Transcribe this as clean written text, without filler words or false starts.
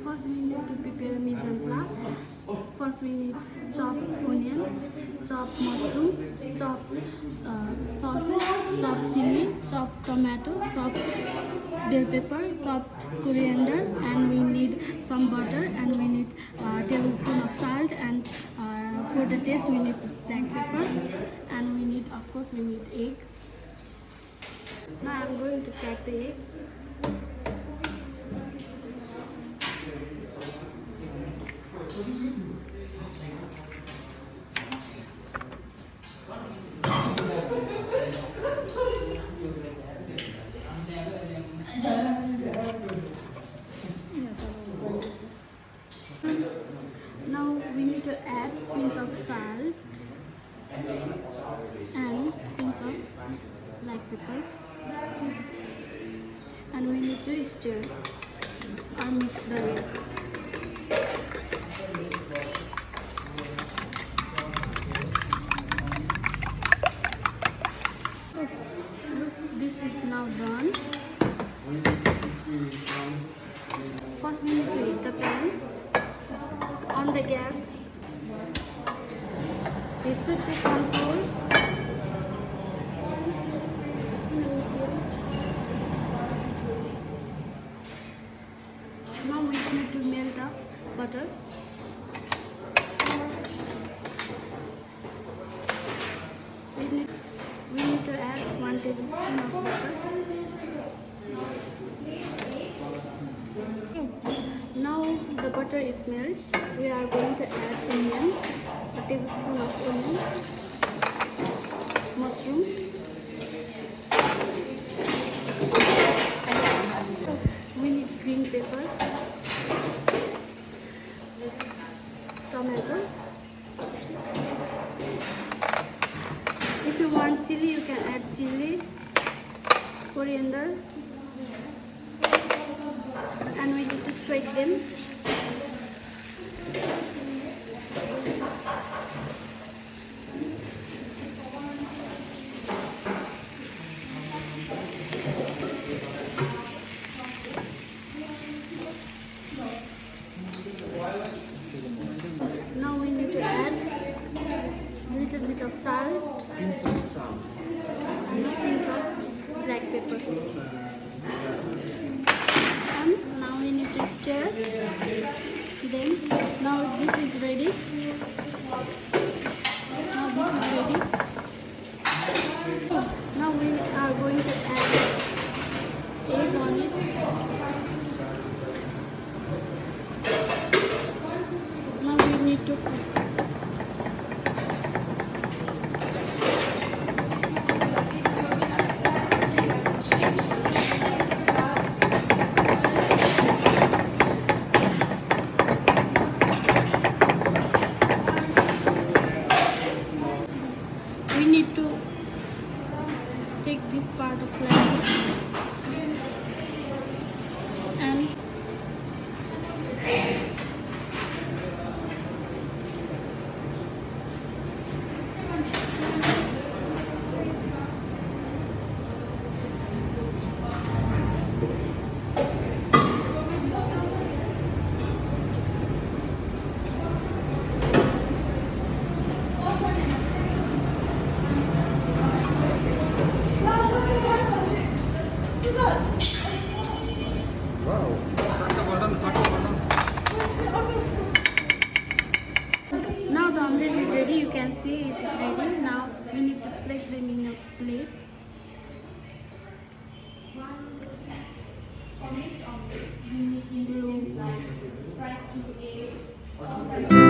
First we need to prepare mise en place. First we need chopped onion, chopped mushroom, chopped sausage, chopped chili, chopped tomato, chopped bell pepper, chopped coriander, and we need some butter, and we need tablespoon of salt, and for the taste we need black pepper, and we need, of course, we need egg. Now I'm going to crack the egg. Now we need to add pinch of salt and pinch of black pepper, and we need to stir or mix the egg. This is now done. First we need to heat the pan on the gas. This should be controlled. Now we need to melt the butter. We need to add 1 tablespoon of butter. Now the butter is melted. We are going to add onion, a tablespoon of onion, mushroom, we need green pepper, tomato. If you want chili, you can add chili, coriander, and we need to shake them. Now we need to add a little bit of salt, and a pinch of black pepper. And now we need to stir. Then now this is ready. Now we are going to add egg on it. Now we need to cook. We need to take this part of lettuce and see it is ready. Now we need to place them in a plate. We need to